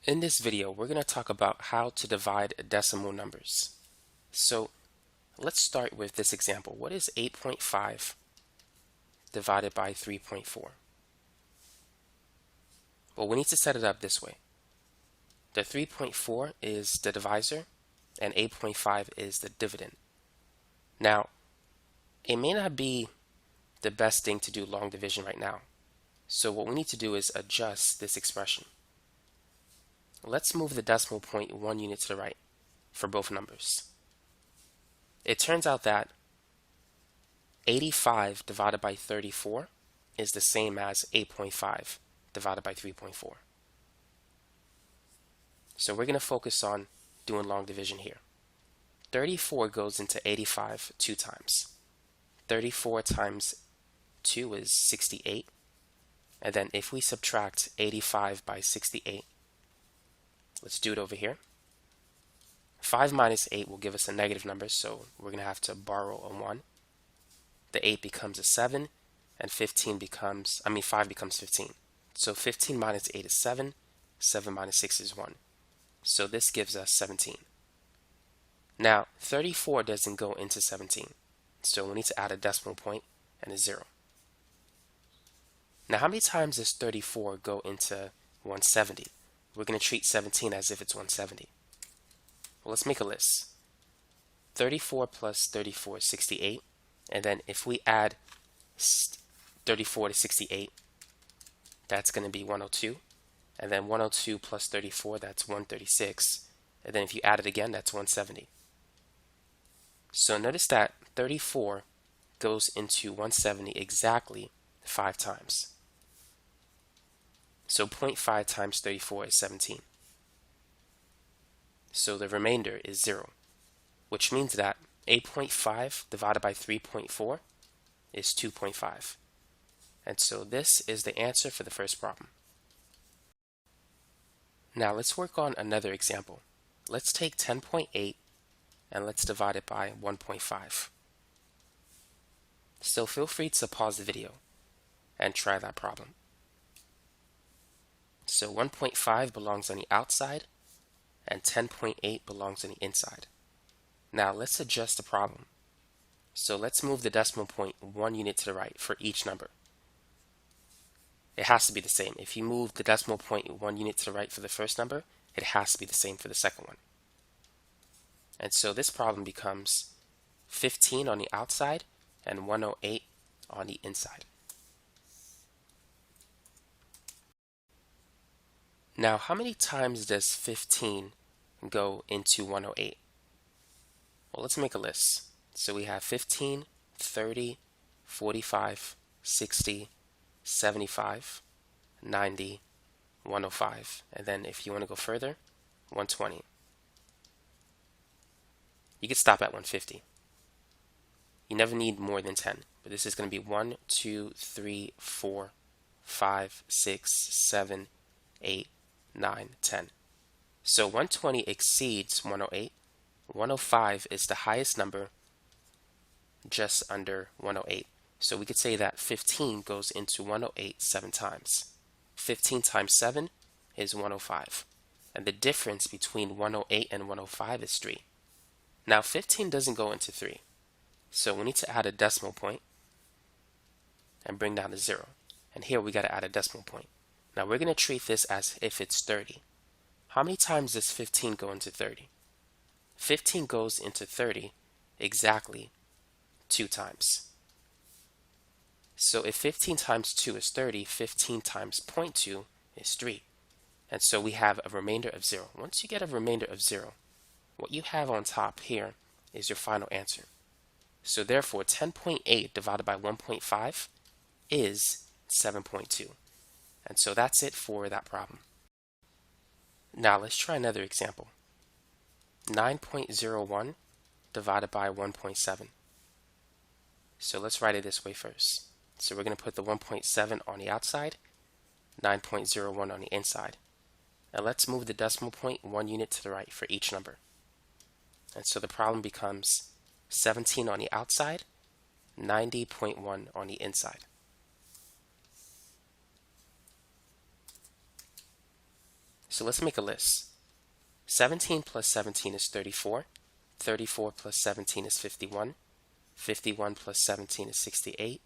In this video, we're going to talk about how to divide decimal numbers. So let's start with this example. What is 8.5 divided by 3.4? Well, we need to set it up this way. The 3.4 is the divisor and 8.5 is the dividend. Now, it may not be the best thing to do long division right now. So what we need to do is adjust this expression. Let's move the decimal point 1 unit to the right for both numbers. It turns out that 85 divided by 34 is the same as 8.5 divided by 3.4. So we're going to focus on doing long division here. 34 goes into 85 two times. 34 times 2 is 68. And then if we subtract 85 by 68, let's do it over here. 5 minus 8 will give us a negative number, so we're going to have to borrow a 1. The 8 becomes a 7, and 5 becomes 15. So 15 minus 8 is 7, 7 minus 6 is 1. So this gives us 17. Now, 34 doesn't go into 17, so we need to add a decimal point and a 0. Now, how many times does 34 go into 170? We're going to treat 17 as if it's 170. Well, let's make a list. 34 plus 34 is 68. And then if we add 34 to 68, that's going to be 102. And then 102 plus 34, that's 136. And then if you add it again, that's 170. So notice that 34 goes into 170 exactly 5 times. So 0.5 times 34 is 17. So the remainder is 0, which means that 8.5 divided by 3.4 is 2.5. And so this is the answer for the first problem. Now let's work on another example. Let's take 10.8 and let's divide it by 1.5. So feel free to pause the video and try that problem. So 1.5 belongs on the outside and 10.8 belongs on the inside. Now let's adjust the problem. So let's move the decimal point 1 unit to the right for each number. It has to be the same. If you move the decimal point 1 unit to the right for the first number, it has to be the same for the second one. And so this problem becomes 15 on the outside and 108 on the inside. Now, how many times does 15 go into 108? Well, let's make a list. So we have 15, 30, 45, 60, 75, 90, 105, and then if you want to go further, 120. You could stop at 150. You never need more than 10, but this is going to be 1, 2, 3, 4, 5, 6, 7, 8, 9, 10. So 120 exceeds 108. 105 is the highest number, just under 108. So we could say that 15 goes into 108 7 times. 15 times 7 is 105. And the difference between 108 and 105 is 3. Now 15 doesn't go into 3. So we need to add a decimal point and bring down the 0. And here we got to add a decimal point. Now we're going to treat this as if it's 30. How many times does 15 go into 30? 15 goes into 30 exactly 2 times. So if 15 times 2 is 30, 15 times 0.2 is 3. And so we have a remainder of 0. Once you get a remainder of 0, what you have on top here is your final answer. So therefore, 10.8 divided by 1.5 is 7.2. And so that's it for that problem. Now let's try another example. 9.01 divided by 1.7. So let's write it this way first. So we're going to put the 1.7 on the outside, 9.01 on the inside. And let's move the decimal point 1 unit to the right for each number. And so the problem becomes 17 on the outside, 90.1 on the inside. So let's make a list. 17 plus 17 is 34. 34 plus 17 is 51. 51 plus 17 is 68.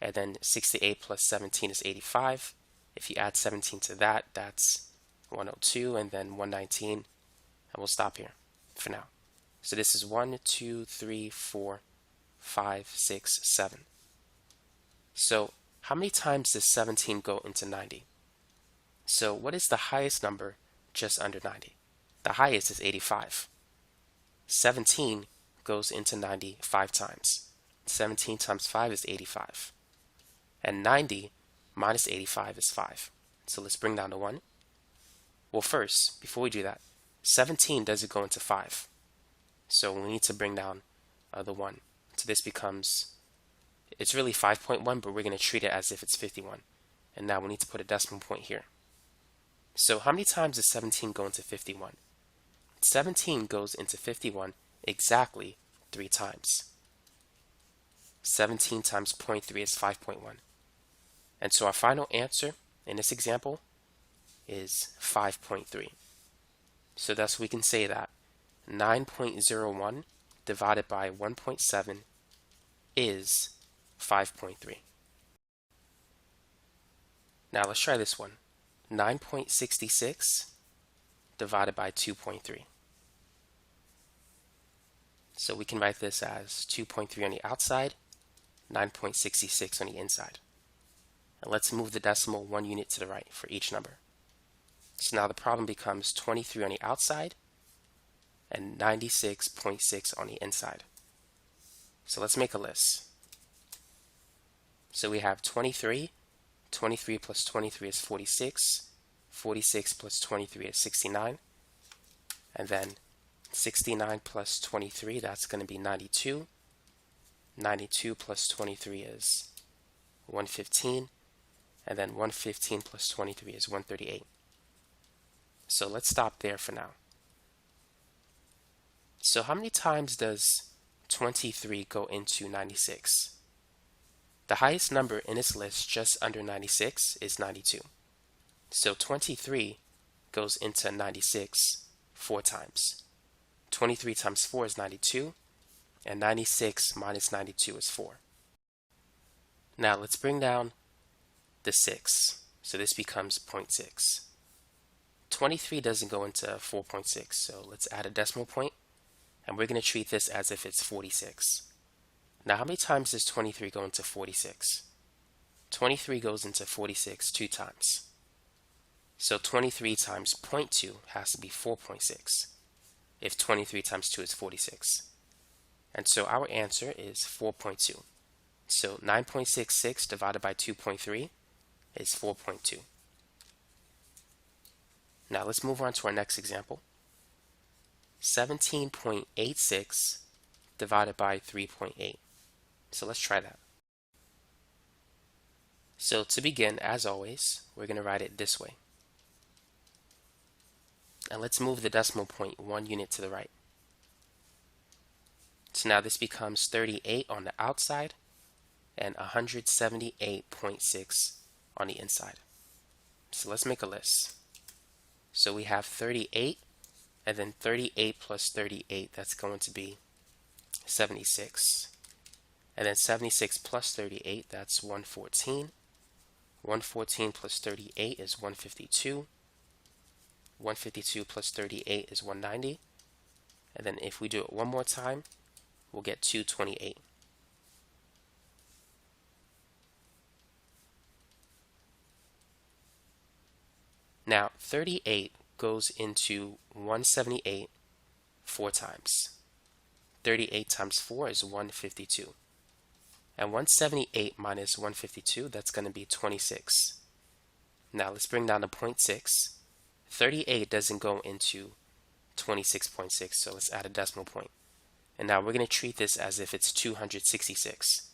And then 68 plus 17 is 85. If you add 17 to that, that's 102 and then 119. And we'll stop here for now. So this is 1, 2, 3, 4, 5, 6, 7. So how many times does 17 go into 90? So what is the highest number just under 90? The highest is 85. 17 goes into 90 5 times. 17 times 5 is 85. And 90 minus 85 is 5. So let's bring down the 1. Well, first, before we do that, 17 doesn't go into 5. So we need to bring down the 1. So this becomes, it's really 5.1, but we're going to treat it as if it's 51. And now we need to put a decimal point here. So how many times does 17 go into 51? 17 goes into 51 exactly 3 times. 17 times 0.3 is 5.1. And so our final answer in this example is 5.3. So thus we can say that 9.01 divided by 1.7 is 5.3. Now let's try this one. 9.66 divided by 2.3. So we can write this as 2.3 on the outside, 9.66 on the inside. And let's move the decimal 1 unit to the right for each number. So now the problem becomes 23 on the outside and 96.6 on the inside. So let's make a list. So we have 23. 23 plus 23 is 46. 46 plus 23 is 69. And then 69 plus 23, that's going to be 92. 92 plus 23 is 115. And then 115 plus 23 is 138. So let's stop there for now. So how many times does 23 go into 96? The highest number in this list just under 96 is 92. So 23 goes into 96 4 times. 23 times 4 is 92, and 96 minus 92 is 4. Now let's bring down the 6. So this becomes 0.6. 23 doesn't go into 4.6, so let's add a decimal point, and we're going to treat this as if it's 46. Now how many times does 23 go into 46? 23 goes into 46 2 times. So 23 times 0.2 has to be 4.6 if 23 times 2 is 46. And so our answer is 4.2. So 9.66 divided by 2.3 is 4.2. Now let's move on to our next example. 17.86 divided by 3.8. So let's try that. So to begin, as always, we're going to write it this way. And let's move the decimal point 1 unit to the right. So now this becomes 38 on the outside and 178.6 on the inside. So let's make a list. So we have 38, and then 38 plus 38, that's going to be 76. And then 76 plus 38, that's 114. 114 plus 38 is 152. 152 plus 38 is 190. And then if we do it one more time, we'll get 228. Now 38 goes into 178 4 times. 38 times 4 is 152. And 178 minus 152, that's going to be 26. Now let's bring down to 0.6. 38 doesn't go into 26.6, so let's add a decimal point. And now we're going to treat this as if it's 266.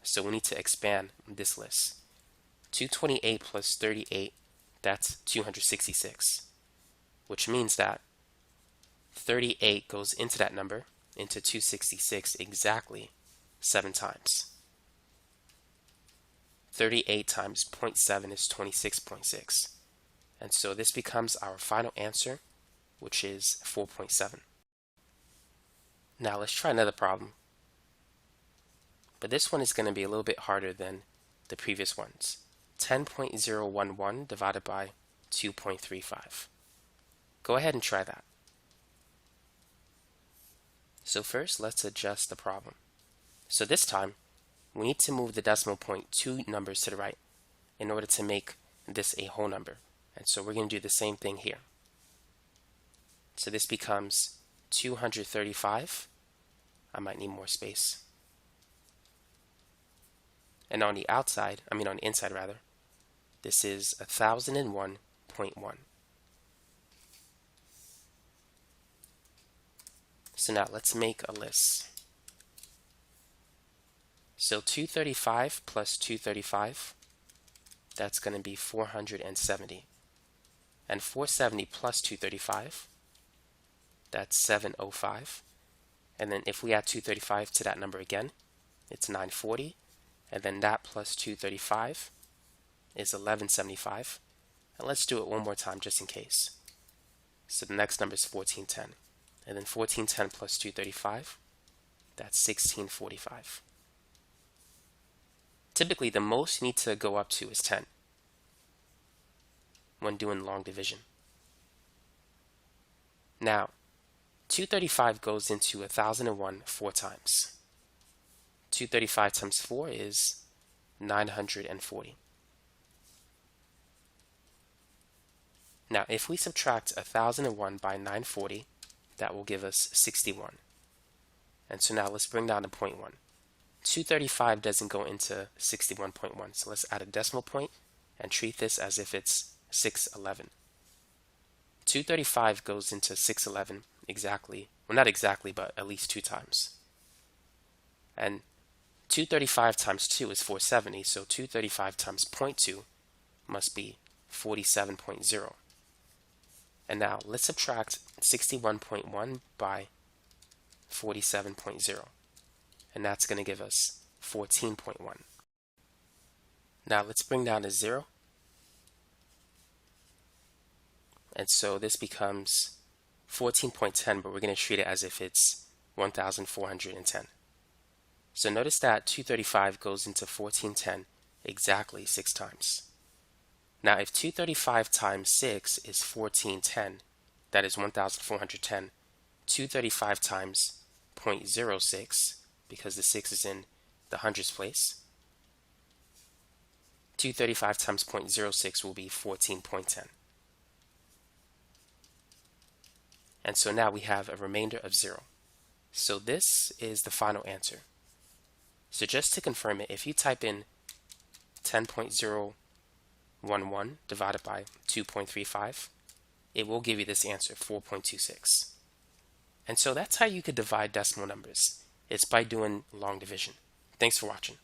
So we need to expand this list. 228 plus 38, that's 266. Which means that 38 goes into that number, into 266 exactly 7 times. 38 times 0.7 is 26.6. And so this becomes our final answer, which is 4.7. Now let's try another problem. But this one is going to be a little bit harder than the previous ones. 10.011 divided by 2.35. Go ahead and try that. So first, let's adjust the problem. So this time, we need to move the decimal point 2 numbers to the right in order to make this a whole number. And so we're going to do the same thing here. So this becomes 235. I might need more space. And on the outside, on the inside rather, this is 1001.1. So now let's make a list. So 235 plus 235, that's going to be 470. And 470 plus 235, that's 705. And then if we add 235 to that number again, it's 940. And then that plus 235 is 1175. And let's do it one more time just in case. So the next number is 1410. And then 1410 plus 235, that's 1645. Typically, the most you need to go up to is 10 when doing long division. Now, 235 goes into 1001 4 times. 235 times 4 is 940. Now, if we subtract 1001 by 940, that will give us 61. And so now let's bring down to 0.1. 235 doesn't go into 61.1, so let's add a decimal point and treat this as if it's 611. 235 goes into 611 exactly, well not exactly, but at least 2 times. And 235 times 2 is 470, so 235 times 0.2 must be 47.0. And now let's subtract 61.1 by 47.0. And that's going to give us 14.1. Now let's bring down to 0. And so this becomes 14.10, but we're going to treat it as if it's 1410. So notice that 235 goes into 1410 exactly 6 times. Now if 235 times 6 is 1410, that is 1410, 235 times 0.06, because the 6 is in the hundreds place, 235 times 0.06 will be 14.10. And so now we have a remainder of 0. So this is the final answer. So just to confirm it, if you type in 10.011 divided by 2.35, it will give you this answer, 4.26. And so that's how you could divide decimal numbers. It's by doing long division. Thanks for watching.